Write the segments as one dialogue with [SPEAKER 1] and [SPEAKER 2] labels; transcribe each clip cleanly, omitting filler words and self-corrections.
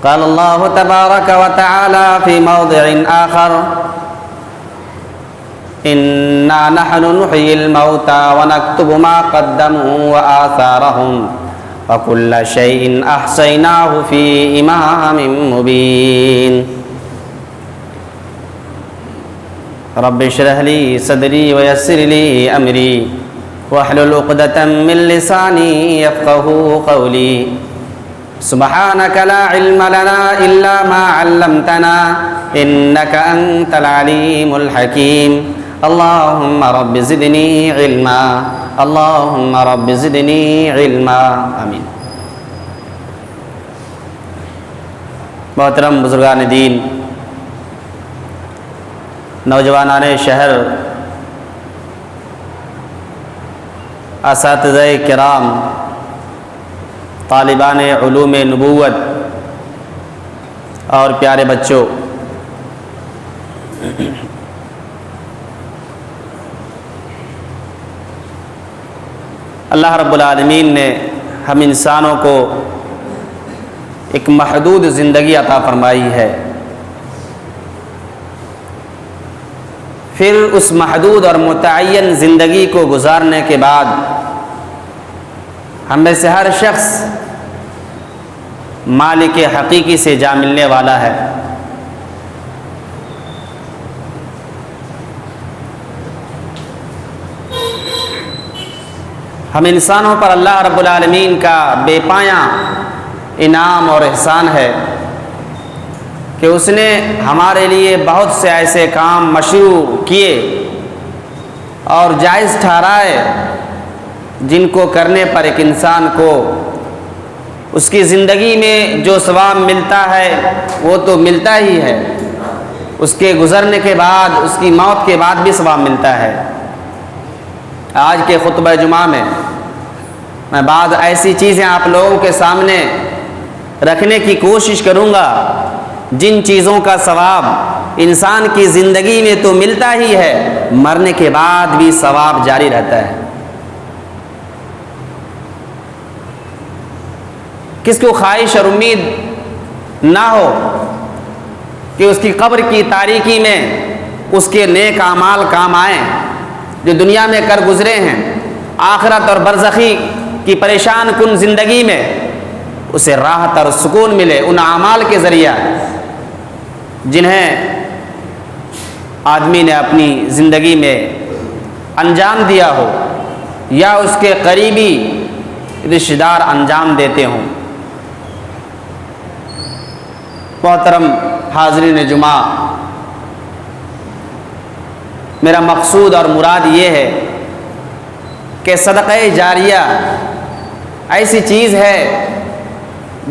[SPEAKER 1] قال الله تبارك وتعالى في موضع آخر: إنا نحن نحيي الموتى ونكتب ما قدموا وآثارهم وكل شيء أحصيناه في إمام مبين. رب اشرح لي صدري ويسر لي أمري واحلل عقدة من لساني يفقهوا قولي. سبحانك لا علم لنا إلا ما علمتنا إنك أنت العليم الحكيم. اللهم رب زدني علما، اللهم رب زدني علما، آمین. محترم بزرگان دین، نوجوانان شہر، اساتذہ کرام، طالبان علوم نبوت اور پیارے بچوں، اللہ رب العالمین نے ہم انسانوں کو ایک محدود زندگی عطا فرمائی ہے. پھر اس محدود اور متعین زندگی کو گزارنے کے بعد ہم میں سے ہر شخص مالک حقیقی سے جا ملنے والا ہے. ہم انسانوں پر اللہ رب العالمین کا بے پایاں انعام اور احسان ہے کہ اس نے ہمارے لیے بہت سے ایسے کام مشروع کیے اور جائز ٹھہرائے جن کو کرنے پر ایک انسان کو اس کی زندگی میں جو ثواب ملتا ہے وہ تو ملتا ہی ہے، اس کے گزرنے کے بعد، اس کی موت کے بعد بھی ثواب ملتا ہے. آج کے خطبہ جمعہ میں بعض ایسی چیزیں آپ لوگوں کے سامنے رکھنے کی کوشش کروں گا جن چیزوں کا ثواب انسان کی زندگی میں تو ملتا ہی ہے، مرنے کے بعد بھی ثواب جاری رہتا ہے. کس کو خواہش اور امید نہ ہو کہ اس کی قبر کی تاریکی میں اس کے نیک اعمال کام آئیں جو دنیا میں کر گزرے ہیں، آخرت اور برزخی کی پریشان کن زندگی میں اسے راحت اور سکون ملے ان اعمال کے ذریعہ جنہیں آدمی نے اپنی زندگی میں انجام دیا ہو یا اس کے قریبی رشتہ دار انجام دیتے ہوں. محترم حاضرین جمعہ، میرا مقصود اور مراد یہ ہے کہ صدقہ جاریہ ایسی چیز ہے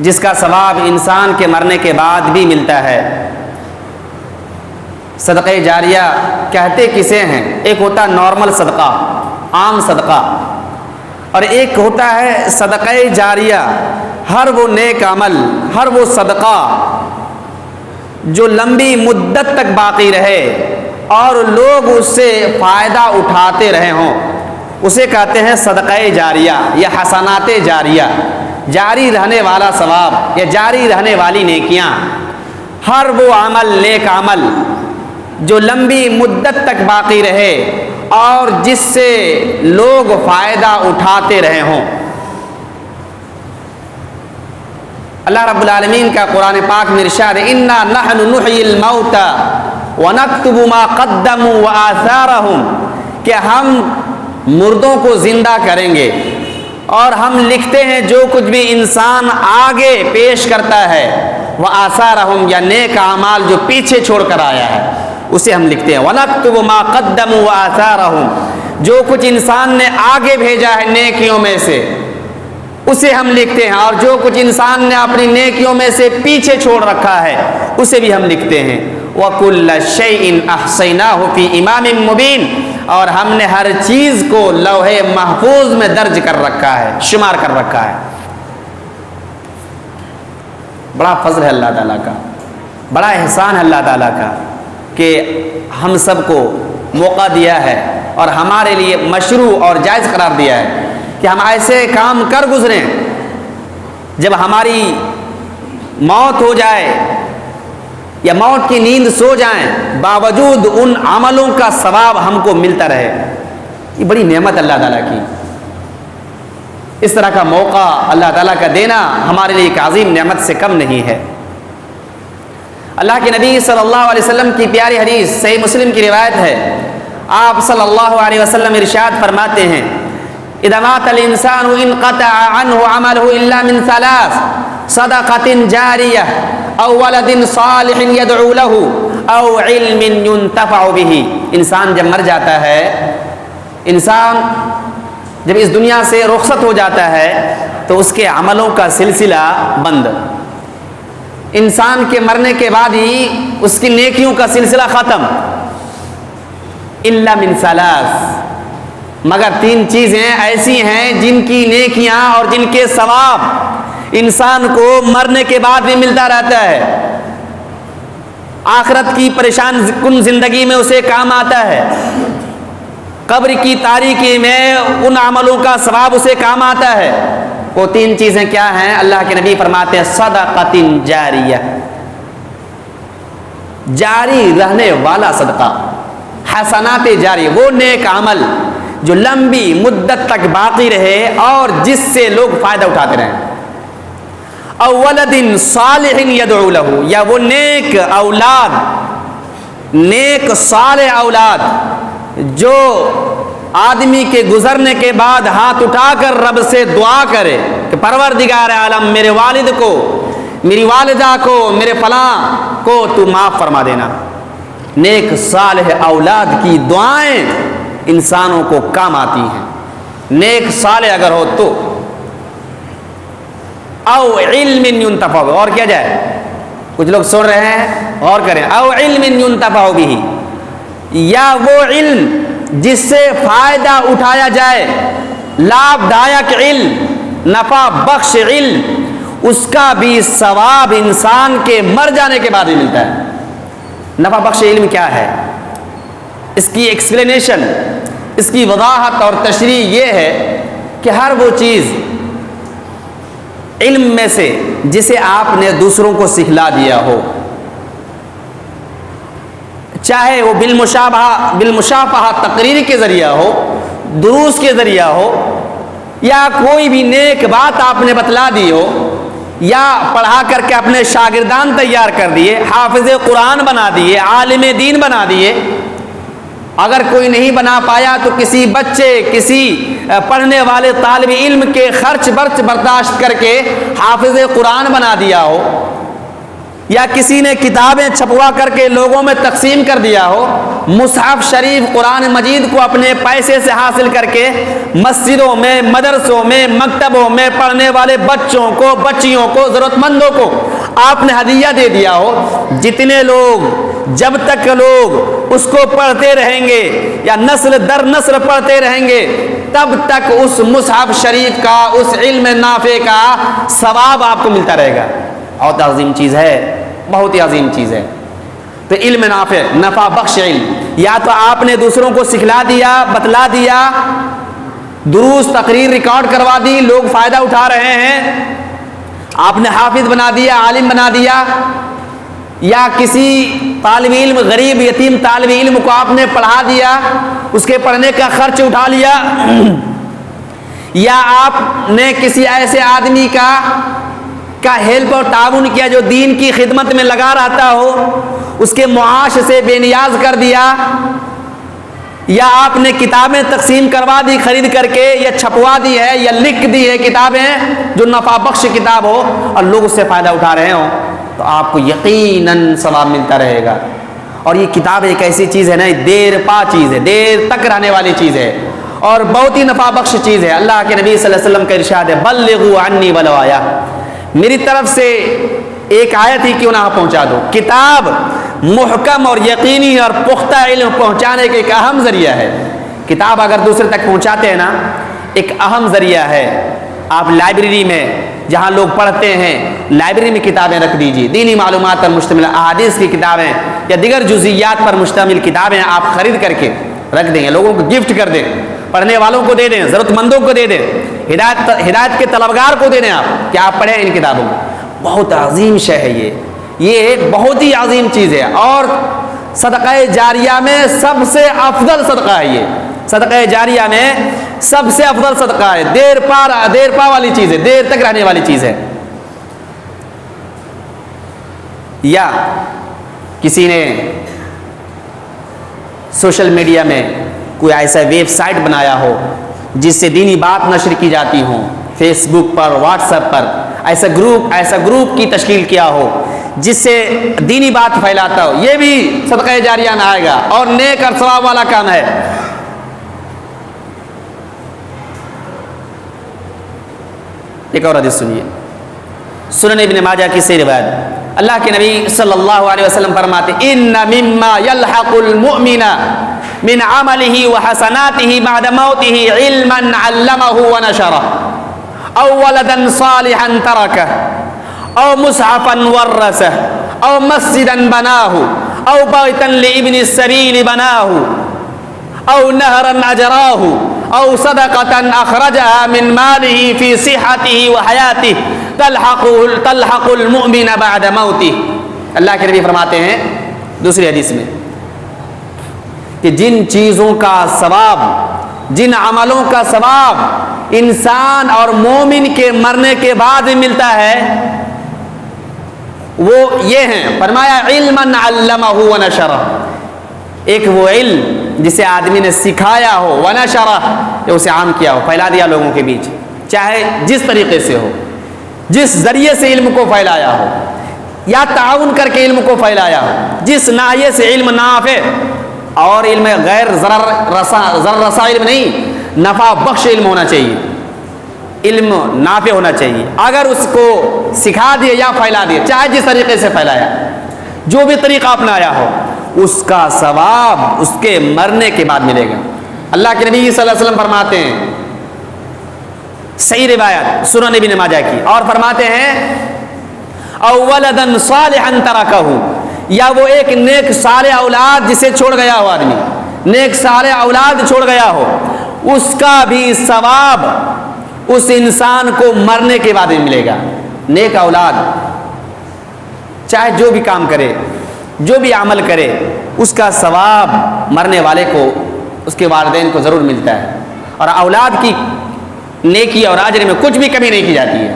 [SPEAKER 1] جس کا ثواب انسان کے مرنے کے بعد بھی ملتا ہے. صدقہ جاریہ کہتے کسے ہیں؟ ایک ہوتا نارمل صدقہ، عام صدقہ، اور ایک ہوتا ہے صدقہ جاریہ، ہر وہ نیک عمل، ہر وہ صدقہ جو لمبی مدت تک باقی رہے اور لوگ اس سے فائدہ اٹھاتے رہے ہوں، اسے کہتے ہیں صدقہ جاریہ یا حسنات جاریہ، جاری رہنے والا ثواب یا جاری رہنے والی نیکیاں. ہر وہ عمل، نیک عمل جو لمبی مدت تک باقی رہے اور جس سے لوگ فائدہ اٹھاتے رہے ہوں. اللہ رب العالمین کا قرآن پاک میں ارشاد ہے: انا نحن نحیی الموتى ونکتب ما قدموا وآثارهم، کہ ہم مردوں کو زندہ کریں گے اور ہم لکھتے ہیں جو کچھ بھی انسان آگے پیش کرتا ہے، وآثارهم یا نیک اعمال جو پیچھے چھوڑ کر آیا ہے اسے ہم لکھتے ہیں. وَنَكْتُبُ مَا قَدَّمُوا وَآثَارَهُمْ، جو کچھ انسان نے آگے بھیجا ہے نیکیوں میں سے اسے ہم لکھتے ہیں، اور جو کچھ انسان نے اپنی نیکیوں میں سے پیچھے چھوڑ رکھا ہے اسے بھی ہم لکھتے ہیں. وَكُلَّ شَيْءٍ أَحْصَيْنَاهُ فِي إِمَامٍ مُبِينٍ، اور ہم نے ہر چیز کو لوح محفوظ میں درج کر رکھا ہے، شمار کر رکھا ہے. بڑا فضل ہے اللہ تعالیٰ کا، بڑا احسان ہے اللہ تعالیٰ کا کہ ہم سب کو موقع دیا ہے اور ہمارے لیے مشروع اور جائز قرار دیا ہے کہ ہم ایسے کام کر گزریں جب ہماری موت ہو جائے یا موت کی نیند سو جائیں، باوجود ان عملوں کا ثواب ہم کو ملتا رہے، یہ بڑی نعمت اللہ تعالیٰ کی۔ اس طرح کا موقع اللہ تعالیٰ کا دینا ہمارے لیے ایک عظیم نعمت سے کم نہیں ہے۔ اللہ کے نبی صلی اللہ علیہ وسلم کی پیاری حدیث صحیح مسلم کی روایت ہے، آپ صلی اللہ علیہ وسلم ارشاد فرماتے ہیں اذا مات الانسان انقطع عنه عمله الا من ثلاث صدقة جاریہ او ولد صالح يدعو له او علم ينتفع به۔ انسان جب مر جاتا ہے، انسان جب اس دنیا سے رخصت ہو جاتا ہے تو اس کے عملوں کا سلسلہ بند، انسان کے مرنے کے بعد ہی اس کی نیکیوں کا سلسلہ ختم۔ الا من ثلاث، مگر تین چیزیں ایسی ہیں جن کی نیکیاں اور جن کے ثواب انسان کو مرنے کے بعد بھی ملتا رہتا ہے، آخرت کی پریشان کن زندگی میں اسے کام آتا ہے، قبر کی تاریکی میں ان عملوں کا ثواب اسے کام آتا ہے۔ وہ تین چیزیں کیا ہیں؟ اللہ کے نبی فرماتے ہیں صدقۃ جاریہ، جاری رہنے والا صدقہ، حسنات جاری، وہ نیک عمل جو لمبی مدت تک باقی رہے اور جس سے لوگ فائدہ اٹھاتے رہیں۔ او ولد صالح یدعو لہ، یا وہ نیک اولاد، نیک صالح اولاد جو آدمی کے گزرنے کے بعد ہاتھ اٹھا کر رب سے دعا کرے کہ پروردگار عالم میرے والد کو، میری والدہ کو، میرے فلاں کو تو معاف فرما دینا۔ نیک صالح اولاد کی دعائیں انسانوں کو کام آتی ہیں، نیک صالح اگر ہو تو۔ او علم ينتفع، اور کیا جائے؟ کچھ لوگ سن رہے ہیں، غور کریں۔ او علم ينتفع به، یا وہ علم جس سے فائدہ اٹھایا جائے، لابھ دایک علم، نفع بخش علم، اس کا بھی ثواب انسان کے مر جانے کے بعد ہی ملتا ہے۔ نفع بخش علم کیا ہے؟ اس کی ایکسپلینیشن، اس کی وضاحت اور تشریح یہ ہے کہ ہر وہ چیز علم میں سے جسے آپ نے دوسروں کو سکھلا دیا ہو، چاہے وہ بالمشافہہ تقریر کے ذریعہ ہو، دروس کے ذریعہ ہو، یا کوئی بھی نیک بات آپ نے بتلا دی ہو، یا پڑھا کر کے اپنے شاگردان تیار کر دیے، حافظ قرآن بنا دیے، عالم دین بنا دیے۔ اگر کوئی نہیں بنا پایا تو کسی بچے، کسی پڑھنے والے طالب علم کے خرچ برچ برداشت کر کے حافظ قرآن بنا دیا ہو، یا کسی نے کتابیں چھپوا کر کے لوگوں میں تقسیم کر دیا ہو، مصحف شریف قرآن مجید کو اپنے پیسے سے حاصل کر کے مسجدوں میں، مدرسوں میں، مکتبوں میں پڑھنے والے بچوں کو، بچیوں کو، ضرورت مندوں کو آپ نے ہدیہ دے دیا ہو، جتنے لوگ، جب تک لوگ اس کو پڑھتے رہیں گے یا نسل در نسل پڑھتے رہیں گے، تب تک اس مصحف شریف کا، اس علم نافع کا ثواب آپ کو ملتا رہے گا۔ بہت عظیم چیز ہے، بہت ہی عظیم چیز ہے۔ تو علم نافع، نفع بخش علم، یا تو آپ نے دوسروں کو سکھلا دیا، بتلا دیا، دروس تقریر ریکارڈ کروا دی، لوگ فائدہ اٹھا رہے ہیں، آپ نے حافظ بنا دیا، عالم بنا دیا، یا کسی طالب علم، غریب یتیم طالب علم کو آپ نے پڑھا دیا، اس کے پڑھنے کا خرچ اٹھا لیا، یا آپ نے کسی ایسے آدمی کا ہیلپ اور تعاون کیا جو دین کی خدمت میں لگا رہتا ہو، اس کے معاش سے بے نیاز کر دیا، یا آپ نے کتابیں تقسیم کروا دی خرید کر کے، یا چھپوا دی ہے، یا لکھ دی ہے کتابیں جو نفع بخش کتاب ہو اور لوگ اس سے فائدہ اٹھا رہے ہوں، تو آپ کو یقیناً ثواب ملتا رہے گا۔ اور یہ کتاب ایک ایسی چیز ہے نا، دیر پا چیز ہے، دیر تک رہنے والی چیز ہے، اور بہت ہی نفع بخش چیز ہے۔ اللہ کے نبی صلی اللہ علیہ وسلم کا ارشاد ہے بلغوا عنی ولو آیہ، میری طرف سے ایک آیت ہی کیوں نہ پہنچا دو۔ کتاب محکم اور یقینی اور پختہ علم پہنچانے کے ایک اہم ذریعہ ہے۔ کتاب اگر دوسرے تک پہنچاتے ہیں نا، ایک اہم ذریعہ ہے۔ آپ لائبریری میں جہاں لوگ پڑھتے ہیں، لائبریری میں کتابیں رکھ دیجیے، دینی معلومات پر مشتمل احادیث کی کتابیں یا دیگر جزئیات پر مشتمل کتابیں آپ خرید کر کے رکھ دیں، لوگوں کو گفٹ کر دیں، پڑھنے والوں کو دے دیں، ضرورت مندوں کو دے دیں، ہدایت کے طلبگار کو دے دیں آپ کہ آپ پڑھیں ان کتابوں کو۔ بہت عظیم شے ہے یہ ایک بہت ہی عظیم چیز ہے، اور صدقہ جاریہ میں سب سے افضل صدقہ ہے یہ، صدقہ جاریہ میں سب سے افضل صدقہ ہے، دیر پا والی چیز ہے، دیر تک رہنے والی چیز ہے۔ یا کسی نے سوشل میڈیا میں کوئی ایسا ویب سائٹ بنایا ہو جس سے دینی بات نشر کی جاتی ہوں، فیس بک پر، واٹس ایپ پر ایسا گروپ کی تشکیل کیا ہو جس سے دینی بات پھیلاتا ہو، یہ بھی صدقہ جاریہ میں آئے گا اور نیک اور ثواب والا کام ہے۔ ایک اور حدیث سنیے، سنن ابن ماجہ کی سے روایت، اللہ کے نبی صلی اللہ علیہ وسلم فرماتے ان مما يلحق المؤمن من عمله وحسناته بعد موته علما علمه ونشره او ولدا صالحا تركه او مصحفا ورثه او مسجدا بناه او بيتا لابن السبيل بناه او نهرا اجراه او صدقة اخرجها من ماله في صحته وحياته تلحق المؤمن بعد موته۔ اللہ کے نبی فرماتے ہیں دوسری حدیث میں کہ جن چیزوں کا ثواب، جن عملوں کا ثواب انسان اور مومن کے مرنے کے بعد ملتا ہے وہ یہ ہیں، فرمایا علما علمہ ونشرہ، ایک وہ علم جسے آدمی نے سکھایا ہو، ونشرہ کہ اسے عام کیا ہو، پھیلا دیا لوگوں کے بیچ، چاہے جس طریقے سے ہو، جس ذریعے سے علم کو پھیلایا ہو، یا تعاون کر کے علم کو پھیلایا ہو، جس ناحیے سے علم نافع، اور علم غیر ضرر رسا علم نہیں، نفع بخش علم ہونا چاہیے، علم نافع ہونا چاہیے، اگر اس کو سکھا دیے یا پھیلا دیے، چاہے جس طریقے سے پھیلایا، جو بھی طریقہ اپنایا ہو، اس کا ثواب اس کے مرنے کے بعد ملے گا۔ اللہ کے نبی صلی اللہ علیہ وسلم فرماتے ہیں، صحیح روایت سنن ابن ماجہ کی، اور فرماتے ہیں او ولدا صالحا ترکہ، یا وہ ایک نیک صالح اولاد جسے چھوڑ گیا ہو، آدمی نیک صالح اولاد چھوڑ گیا ہو، اس کا بھی ثواب اس انسان کو مرنے کے بعد ملے گا۔ نیک اولاد چاہے جو بھی کام کرے، جو بھی عمل کرے، اس کا ثواب مرنے والے کو، اس کے والدین کو ضرور ملتا ہے، اور اولاد کی نیکی اور اجر میں کچھ بھی کمی نہیں کی جاتی ہے۔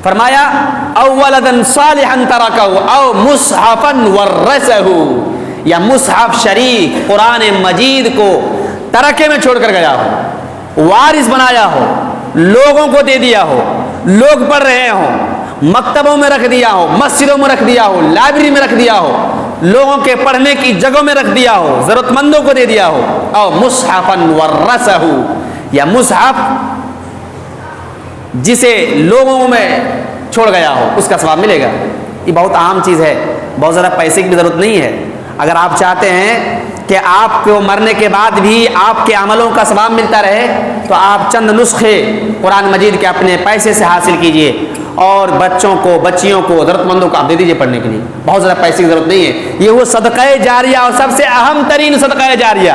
[SPEAKER 1] فرمایا او ولدا صالحا ترکہ او مصحفا ورثہ، یا مصحف شریف قرآن مجید کو ترکے میں چھوڑ کر گیا ہو، وارث بنایا ہو، لوگوں کو دے دیا ہو، لوگ پڑھ رہے ہوں، مکتبوں میں رکھ دیا ہو، مسجدوں میں رکھ دیا ہو، لائبریری میں رکھ دیا ہو، لوگوں کے پڑھنے کی جگہوں میں رکھ دیا ہو، ضرورت مندوں کو دے دیا ہو، او مصحفا ورثہ، یا مصحف جسے لوگوں میں چھوڑ گیا ہو، اس کا ثواب ملے گا۔ یہ بہت عام چیز ہے، بہت زیادہ پیسے کی بھی ضرورت نہیں ہے۔ اگر آپ چاہتے ہیں کہ آپ کو مرنے کے بعد بھی آپ کے عملوں کا ثواب ملتا رہے تو آپ چند نسخے قرآن مجید کے اپنے پیسے سے حاصل کیجئے، اور بچوں کو، بچیوں کو، ضرورت مندوں کو آپ دے دیجئے پڑھنے کے لیے، بہت زیادہ پیسے کی ضرورت نہیں ہے۔ یہ وہ صدقہ جاریہ، اور سب سے اہم ترین صدقہ جاریہ،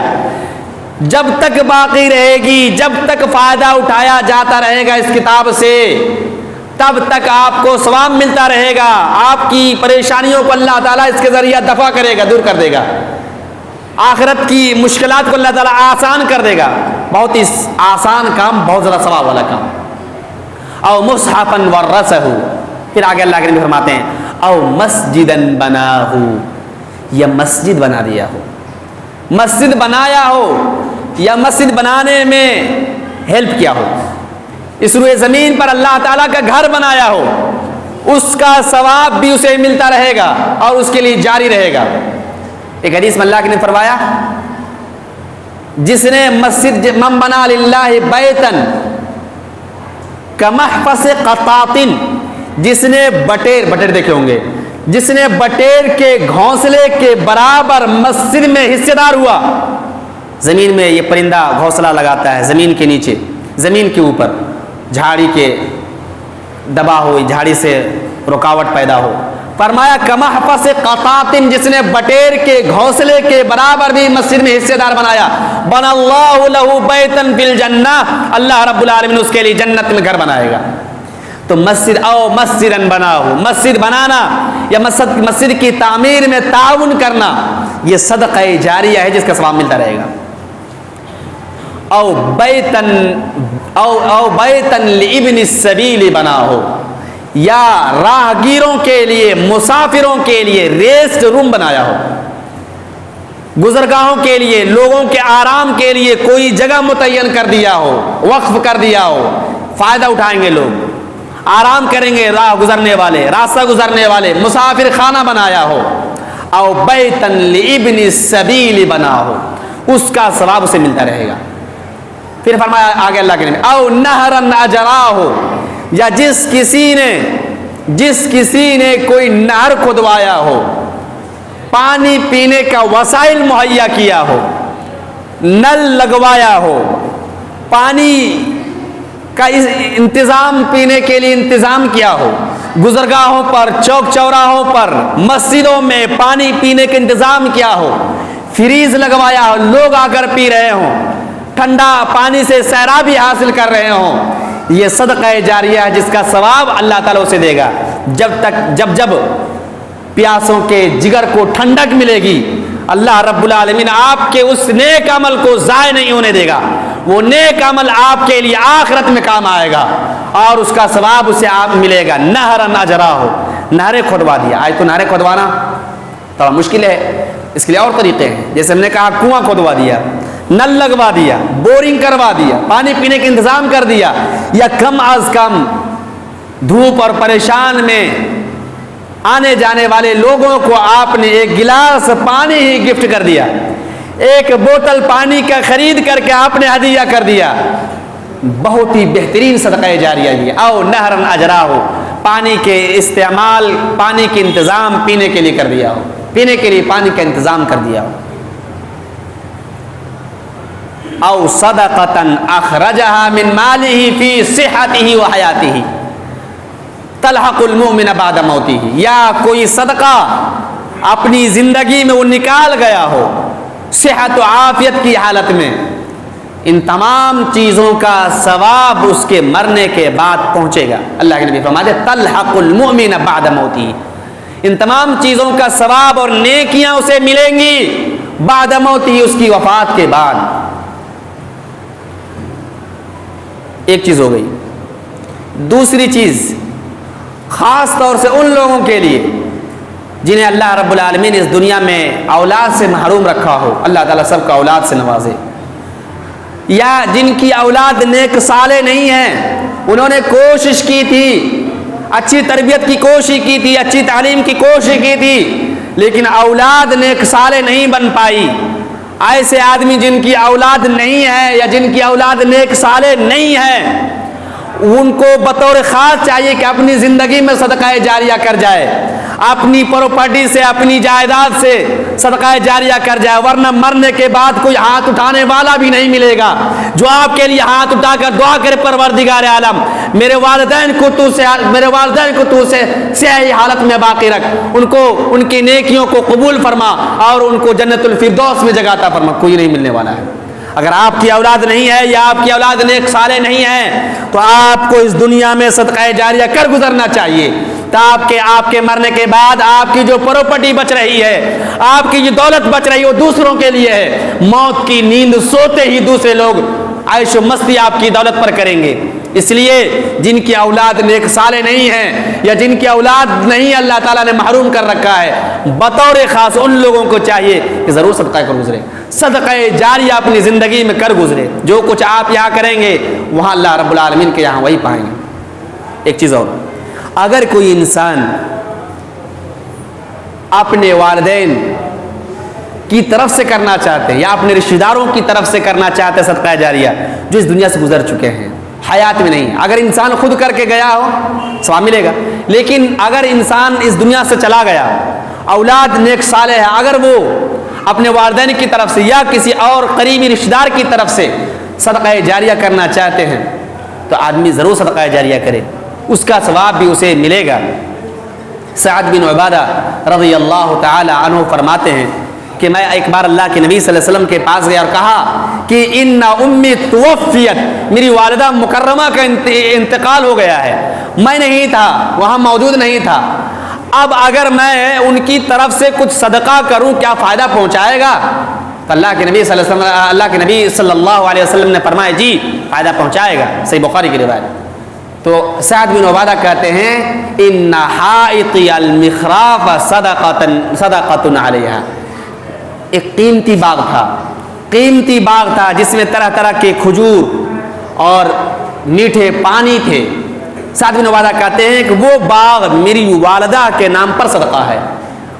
[SPEAKER 1] جب تک باقی رہے گی، جب تک فائدہ اٹھایا جاتا رہے گا اس کتاب سے، تب تک آپ کو ثواب ملتا رہے گا، آپ کی پریشانیوں کو اللہ تعالیٰ اس کے ذریعہ دفع کرے گا، دور کر دے گا، آخرت کی مشکلات کو اللہ تعالیٰ آسان کر دے گا، بہت ہی آسان کام، بہت زیادہ ثواب والا کام۔ او مصحفا ورثہ، پھر آگے اللہ کے نبی فرماتے ہیں او مسجدا بناہ، یا مسجد بنا دیا ہو، مسجد بنایا ہو، یا مسجد بنانے میں ہیلپ کیا ہو، اس روئے زمین پر اللہ تعالیٰ کا گھر بنایا ہو، اس کا ثواب بھی اسے ملتا رہے گا اور اس کے لیے جاری رہے گا۔ ایک حدیث میں اللہ نے فرمایا جس نے مسجد من بنا للہ بیتن کمحفظ قطاط، جس نے بٹیر دیکھے ہوں گے، جس نے بٹیر کے گھونسلے کے برابر مسجد میں حصے دار ہوا۔ زمین میں یہ پرندہ گھونسلہ لگاتا ہے، زمین کے نیچے، زمین کے اوپر، جھاڑی کے دبا ہوئی، جھاڑی سے رکاوٹ پیدا ہو، فرمایا کمحفظ قطاط، جس نے بٹیر کے گھونسلے کے برابر بھی مسجد میں حصے دار بنایا، بنا اللہ لہ بیتن فی الجنہ، اللہ رب العالمین اس کے لیے جنت میں گھر بنائے گا۔ تو مسجد او مسجدن بناؤ، مسجد بنانا یا مسجد کی تعمیر میں تعاون کرنا یہ صدقہ جاریہ ہے جس کا ثواب ملتا رہے گا۔ او بیتن لابن السبیل بناؤ، یا راہگیروں کے لیے، مسافروں کے لیے ریسٹ روم بنایا ہو، گزرگاہوں کے لیے، لوگوں کے آرام کے لیے کوئی جگہ متعین کر دیا ہو، وقف کر دیا ہو، فائدہ اٹھائیں گے لوگ، آرام کریں گے راہ گزرنے والے، راستہ گزرنے والے، مسافر خانہ بنایا ہو۔ او بیتن لابن السبیل بنا ہو، اس کا ثواب اسے ملتا رہے گا۔ پھر فرمایا آگے اللہ کے نبی، او نہرن اجرا ہو، یا جس کسی نے کوئی نہر کھدوایا ہو، پانی پینے کا وسائل مہیا کیا ہو، نل لگوایا ہو، پانی کا انتظام پینے کے لیے انتظام کیا ہو، گزرگاہوں پر، چوک چوراہوں پر، مسجدوں میں پانی پینے کا انتظام کیا ہو، فریز لگوایا ہو، لوگ آ کر پی رہے ہوں، ٹھنڈا پانی سے سیرابی حاصل کر رہے ہوں، یہ صدقہ جاریہ ہے جس کا ثواب اللہ تعالیٰ اسے دے گا۔ جب پیاسوں کے جگر کو ٹھنڈک ملے گی، اللہ رب العالمین آپ کے اس نیک عمل کو ضائع نہیں ہونے دے گا، وہ نیک عمل آپ کے لیے آخرت میں کام آئے گا اور اس کا ثواب اسے آپ ملے گا۔ نہرن اجرا ہو، نہریں کھدوا دیا، آج تو نہریں کھدوانا تھوڑا مشکل ہے، اس کے لیے اور طریقے ہیں، جیسے ہم نے کہا کنواں کھدوا دیا، نل لگوا دیا، بورنگ کروا دیا، پانی پینے کا انتظام کر دیا، یا کم از کم دھوپ اور پریشان میں آنے جانے والے لوگوں کو آپ نے ایک گلاس پانی ہی گفٹ کر دیا، ایک بوتل پانی کا خرید کر کے آپ نے ہدیہ کر دیا، بہت ہی بہترین صدقہ جاریہ یہ۔ او نہرن اجرا ہو، پانی کے استعمال، پانی کے انتظام پینے کے لیے کر دیا ہو، پینے کے لیے پانی کا انتظام کر دیا ہو۔ او صدقتن اخرجها من ماله فی صحته و حیاته تلحق المؤمن بعد موته، یا کوئی صدقہ اپنی زندگی میں وہ نکال گیا ہو صحت و عافیت کی حالت میں، ان تمام چیزوں کا ثواب اس کے مرنے کے بعد پہنچے گا۔ اللہ کے نبی فرماتے تلحق المؤمن بعد موته، ان تمام چیزوں کا ثواب اور نیکیاں اسے ملیں گی بعد موته، اس کی وفات کے بعد۔ ایک چیز ہو گئی۔ دوسری چیز خاص طور سے ان لوگوں کے لیے جنہیں اللہ رب العالمین اس دنیا میں اولاد سے محروم رکھا ہو، اللہ تعالیٰ سب کا اولاد سے نوازے، یا جن کی اولاد نیک صالح نہیں ہیں، انہوں نے کوشش کی تھی، اچھی تربیت کی کوشش کی تھی، اچھی تعلیم کی کوشش کی تھی، لیکن اولاد نیک صالح نہیں بن پائی۔ ایسے آدمی جن کی اولاد نہیں ہے یا جن کی اولاد نیک صالح نہیں ہے، ان کو بطور خاص چاہیے کہ اپنی زندگی میں صدقہ جاریہ کر جائے، اپنی پراپرٹی سے، اپنی جائیداد سے صدقہ جاریہ کر جائے، ورنہ مرنے کے بعد کوئی ہاتھ اٹھانے والا بھی نہیں ملے گا جو آپ کے لیے ہاتھ اٹھا کر دعا کرے، پروردگار عالم میرے والدین کو تو صحیح حالت میں باقی رکھ، ان کی نیکیوں کو قبول فرما اور ان کو جنت الفردوس میں جگہ عطا فرما۔ کوئی نہیں ملنے والا ہے۔ اگر آپ کی اولاد نہیں ہے یا آپ کی اولاد نیک صالح نہیں ہے تو آپ کو اس دنیا میں صدقہ جاریہ کر گزرنا چاہیے، تاکہ آپ کے مرنے کے بعد آپ کی جو پراپرٹی بچ رہی ہے، آپ کی جو دولت بچ رہی ہے، وہ دوسروں کے لیے ہے۔ موت کی نیند سوتے ہی دوسرے لوگ عیش و مستی آپ کی دولت پر کریں گے۔ اس لیے جن کی اولاد نیک صالح نہیں ہیں یا جن کی اولاد نہیں اللہ تعالیٰ نے محروم کر رکھا ہے، بطور خاص ان لوگوں کو چاہیے کہ ضرور صدقہ کر گزرے، صدقہ جاریہ اپنی زندگی میں کر گزرے۔ جو کچھ آپ یہاں کریں گے وہاں اللہ رب العالمین کے یہاں وہی پائیں گے۔ ایک چیز اور، اگر کوئی انسان اپنے والدین کی طرف سے کرنا چاہتے ہیں یا اپنے رشتہ داروں کی طرف سے کرنا چاہتے ہیں صدقہ جاریہ جو اس دنیا سے گزر چکے ہیں، حیات میں نہیں، اگر انسان خود کر کے گیا ہو ثواب ملے گا، لیکن اگر انسان اس دنیا سے چلا گیا، اولاد نیک صالح ہے، اگر وہ اپنے والدین کی طرف سے یا کسی اور قریبی رشتہ دار کی طرف سے صدقہ جاریہ کرنا چاہتے ہیں تو آدمی ضرور صدقہ جاریہ کرے، اس کا ثواب بھی اسے ملے گا۔ سعد بن عبادہ رضی اللہ تعالی عنہ فرماتے ہیں کہ میں ایک بار اللہ کے نبی صلی اللہ علیہ وسلم کے پاس گیا اور کہا کہ ان امی توفیت، میری والدہ مکرمہ کا انتقال ہو گیا ہے، میں نہیں تھا وہاں، موجود نہیں تھا، اب اگر میں ان کی طرف سے کچھ صدقہ کروں کیا فائدہ پہنچائے گا؟ تو اللہ کے نبی صلی اللہ علیہ وسلم نے فرمایا جی فائدہ پہنچائے گا، صحیح بخاری کی روایت۔ تو سعد بن عبادہ کہتے ہیں ان حائطی المخراف صدقۃ علیہا، ایک قیمتی باغ تھا جس میں طرح طرح کے کھجور اور میٹھے پانی تھے۔ سعد بن عبادہ کہتے ہیں کہ وہ باغ میری والدہ کے نام پر صدقہ ہے،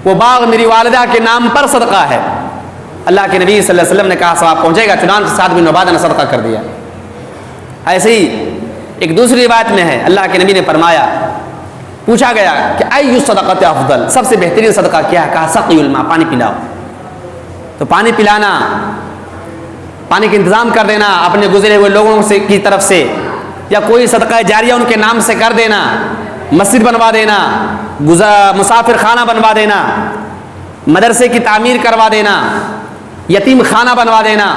[SPEAKER 1] وہ باغ میری والدہ کے نام پر صدقہ ہے۔ اللہ کے نبی صلی اللہ علیہ وسلم نے کہا ثواب پہنچے گا، چنانچہ سعد بن عبادہ نے صدقہ کر دیا۔ ایسے ہی ایک دوسری روایت میں ہے اللہ کے نبی نے فرمایا، پوچھا گیا کہ ای صدقۃ افضل، سب سے بہترین صدقہ کیا ہے؟ کہا سقی الماء، پانی پلاؤ۔ تو پانی پلانا، پانی کا انتظام کر دینا اپنے گزرے ہوئے لوگوں سے کی طرف سے، یا کوئی صدقہ جاریہ ان کے نام سے کر دینا، مسجد بنوا دینا، مسافر خانہ بنوا دینا، مدرسے کی تعمیر کروا دینا، یتیم خانہ بنوا دینا،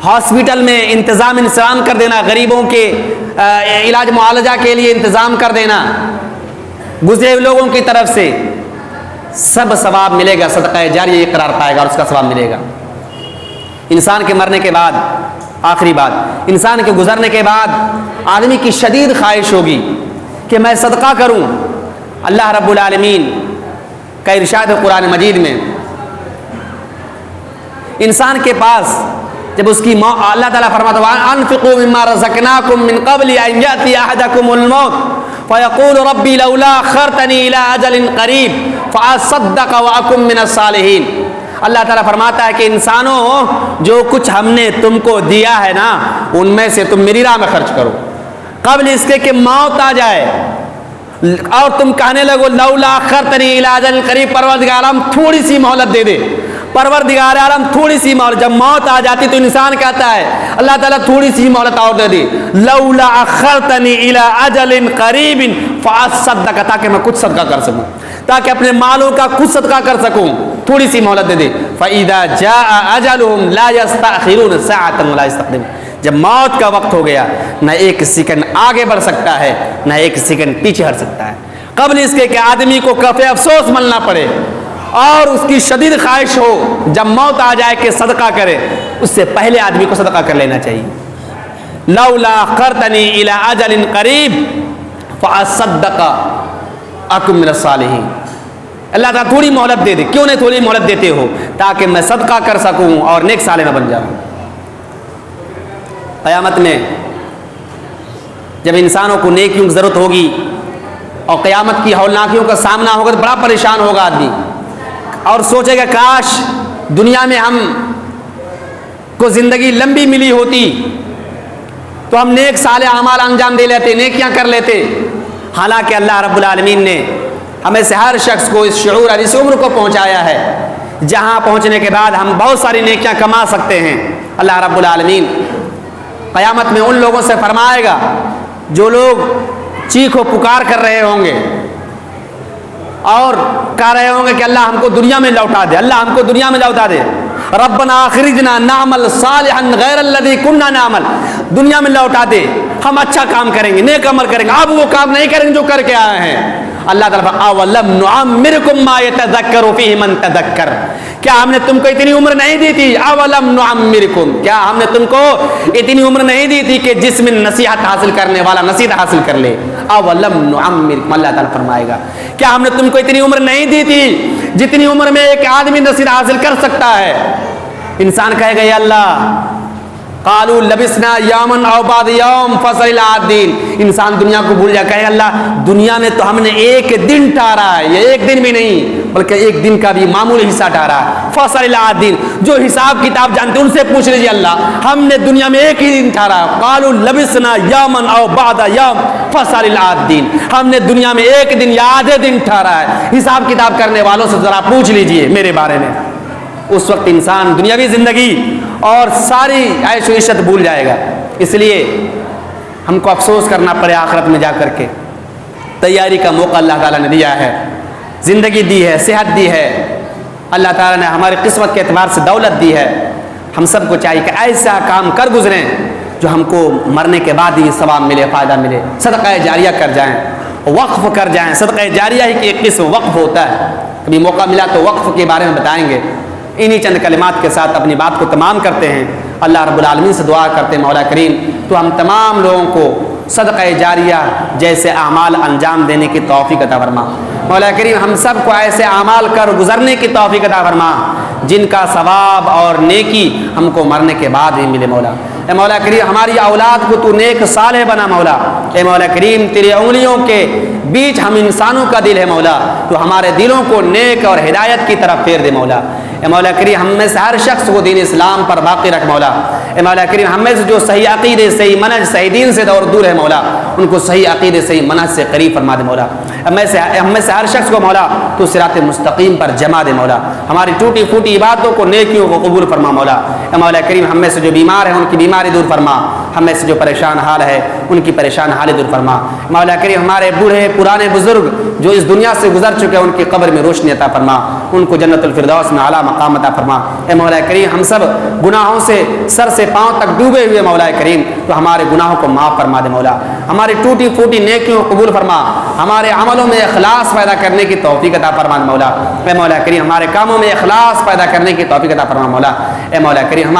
[SPEAKER 1] ہاسپٹل میں انتظام کر دینا، غریبوں کے علاج معالجہ کے لیے انتظام کر دینا گزرے ہوئے لوگوں کی طرف سے، سب ثواب ملے گا، صدقہ جاریہ یہ قرار پائے گا اور اس کا ثواب ملے گا۔ انسان کے مرنے کے بعد، آخری بات، انسان کے گزرنے کے بعد آدمی کی شدید خواہش ہوگی کہ میں صدقہ کروں۔ اللہ رب العالمین کا ارشاد ہے قرآن مجید میں، انسان کے پاس جب اس کی موت، اللہ تعالیٰ فرماتا ہے انفقوا مما رزقناکم من قبل ان یأتی احدکم الموت فیقول ربی لولا اخرتنی الی اجل قریب فاصدق واکن من الصالحین۔ اللہ تعالیٰ فرماتا ہے کہ انسانوں، جو کچھ ہم نے تم کو دیا ہے نا، ان میں سے تم میری راہ میں خرچ کرو قبل اس کے کہ موت آ جائے، اور تم کہنے لگو لولا اخرتنی الی اجل قریب، پروردگار عالم تھوڑی سی مہلت دے دے، پروردگار عالم تھوڑی سی مہلت۔ جب موت آ جاتی تو انسان کہتا ہے اللہ تعالیٰ تھوڑی سی مہلت اور دے دی، لولا اخرتنی الی اجل قریب فاصدق، تاکہ میں کچھ صدقہ کر سکوں، تاکہ اپنے مالوں کا کچھ صدقہ کر سکوں، تھوڑی سی مہلت دے دے۔ فَإِذَا جَاءَ أَجَلُهُمْ لَا يَسْتَأْخِرُونَ سَاعَةً وَلَا يَسْتَقْدِمُونَ، جب موت کا وقت ہو گیا نہ ایک سیکنڈ آگے بڑھ سکتا ہے نہ ایک سیکنڈ پیچھے ہٹ سکتا ہے، قبل اس کے کہ آدمی کو کفِ افسوس ملنا پڑے اور اس کی شدید خواہش ہو جب موت آ جائے کہ صدقہ کرے، اس سے پہلے آدمی کو صدقہ کر لینا چاہیے۔ لولا اخرتنی الی اجل قریب فاصدق اکن من الصالحین، اللہ تعالیٰ تھوڑی مہلت دے دے، کیوں نہیں تھوڑی مہلت دیتے ہو؟ تاکہ میں صدقہ کر سکوں اور نیک صالح میں بن جاؤں۔ قیامت میں جب انسانوں کو نیکیوں کی ضرورت ہوگی اور قیامت کی ہولناکیوں کا سامنا ہوگا تو بڑا پریشان ہوگا آدمی، اور سوچے گا کاش دنیا میں ہم کو زندگی لمبی ملی ہوتی تو ہم نیک صالح اعمال انجام دے لیتے، نیکیاں کر لیتے۔ حالانکہ اللہ رب العالمین نے ہمیں سے ہر شخص کو اس شعور اور اس عمر کو پہنچایا ہے جہاں پہنچنے کے بعد ہم بہت ساری نیکیاں کما سکتے ہیں۔ اللہ رب العالمین قیامت میں ان لوگوں سے فرمائے گا جو لوگ چیخ و پکار کر رہے ہوں گے اور کہہ رہے ہوں گے کہ اللہ ہم کو دنیا میں لوٹا دے، اللہ ہم کو دنیا میں لوٹا دے، ربنا اخرجنا نعمل صالحا غیر الذی کنا نعمل، دنیا میں لوٹا دے، ہم اچھا کام کریں گے، نیک عمل کریں گے، اب وہ کام نہیں کریں گے جو کر کے آئے ہیں۔ اللہ تعالیٰ اولم نعمرکم ما یتذکر فیہ من تذکر، کیا ہم نے تم کو اتنی عمر نہیں دی تھی؟ اولم نعمرکم، کیا ہم نے تم کو اتنی عمر نہیں دی تھی کہ جس میں نصیحت حاصل کرنے والا نصیحت حاصل کر لے؟ اولم نعمرکم، اللہ تعالیٰ فرمائے گا کیا ہم نے تم کو اتنی عمر نہیں دی تھی جتنی عمر میں ایک آدمی نصیحت حاصل کر سکتا ہے؟ انسان کہے گا یا اللہ قالوا لبسنا یومن او بعد یوم فصل العادین، انسان دنیا کو بھول جائے، کہے اللہ دنیا میں تو ہم نے ایک دن ٹھہرا ہے، یہ ایک دن بھی نہیں بلکہ ایک دن کا بھی معمولی حصہ ٹھہرا ہے۔ فصل العادین، جو حساب کتاب جانتے ان سے پوچھ لیجیے اللہ ہم نے دنیا میں ایک ہی دن ٹھہرا ہے۔ قالوا لبسنا یومن او بعد یوم فصل العادین، ہم نے دنیا میں ایک دن یا آدھے دن ٹھہرا ہے، حساب کتاب کرنے والوں سے ذرا پوچھ لیجیے میرے بارے میں۔ اس وقت انسان دنیاوی زندگی اور ساری عیش و عشرت بھول جائے گا، اس لیے ہم کو افسوس کرنا پڑے آخرت میں جا کر کے۔ تیاری کا موقع اللہ تعالیٰ نے دیا ہے، زندگی دی ہے، صحت دی ہے، اللہ تعالیٰ نے ہماری قسمت کے اعتبار سے دولت دی ہے، ہم سب کو چاہیے کہ ایسا کام کر گزریں جو ہم کو مرنے کے بعد ہی ثواب ملے، فائدہ ملے، صدقہ جاریہ کر جائیں، وقف کر جائیں۔ صدقہ جاریہ ہی کی ایک قسم وقف ہوتا ہے، کبھی موقع ملا تو وقف کے بارے میں بتائیں گے۔ انہی چند کلمات کے ساتھ اپنی بات کو تمام کرتے ہیں۔ اللہ رب العالمین سے دعا کرتے ہیں مولا کریم تو ہم تمام لوگوں کو صدقہ جاریہ جیسے اعمال انجام دینے کی توفیق عطا فرما۔ مولا کریم ہم سب کو ایسے اعمال کر گزرنے کی توفیق عطا فرما جن کا ثواب اور نیکی ہم کو مرنے کے بعد ہی ملے مولا۔ اے مولا کریم ہماری اولاد کو تو نیک صالح بنا مولا۔ اے مولا کریم تیری انگلیوں کے بیچ ہم انسانوں کا دل ہے مولا، تو ہمارے دلوں کو نیک اور ہدایت کی طرف پھیر دے مولا۔ اے مولا کریم ہم میں سے ہر شخص کو دین اسلام پر باقی رکھ مولا۔ اے مولا کریم ہم میں سے جو صحیح عقیدے، صحیح منہج، صحیح دین سے دور ہے مولا، ان کو صحیح عقیدے، صحیح منہج سے قریب فرما دے مولا۔ ہم میں سے ہر شخص کو مولا تو صراط مستقیم پر جمع دے مولا۔ ہماری ٹوٹی پھوٹی عبادتوں کو، نیکیوں کو قبول فرما مولا۔ اے مولا کریم ہم میں سے جو بیمار ہیں ان کی بیماری دور فرما، ہم میں سے جو پریشان حال ہے ان کی پریشان حال دور فرما۔ مولا کریم ہمارے بوڑھے پرانے بزرگ جو اس دنیا سے گزر چکے ہیں ان کی قبر میں روشنی عطا فرما، ان کو جنت الفردوس میں اعلیٰ مقام عطا فرما۔ اے مولا کریم ہم سب گناہوں سے سر سے پاؤں تک ڈوبے ہوئے مولا کریم تو ہمارے گناہوں کو معاف فرما دے مولا۔ ہماری ٹوٹی پھوٹی نیکیوں کو قبول فرما، ہمارے عملوں میں اخلاص پیدا کرنے کی توفیق عطا فرما مولا۔ اے مولا کریم ہمارے کاموں میں اخلاص پیدا کرنے کی توفیق عطا فرما مولا۔ اے مولا کریم ہماری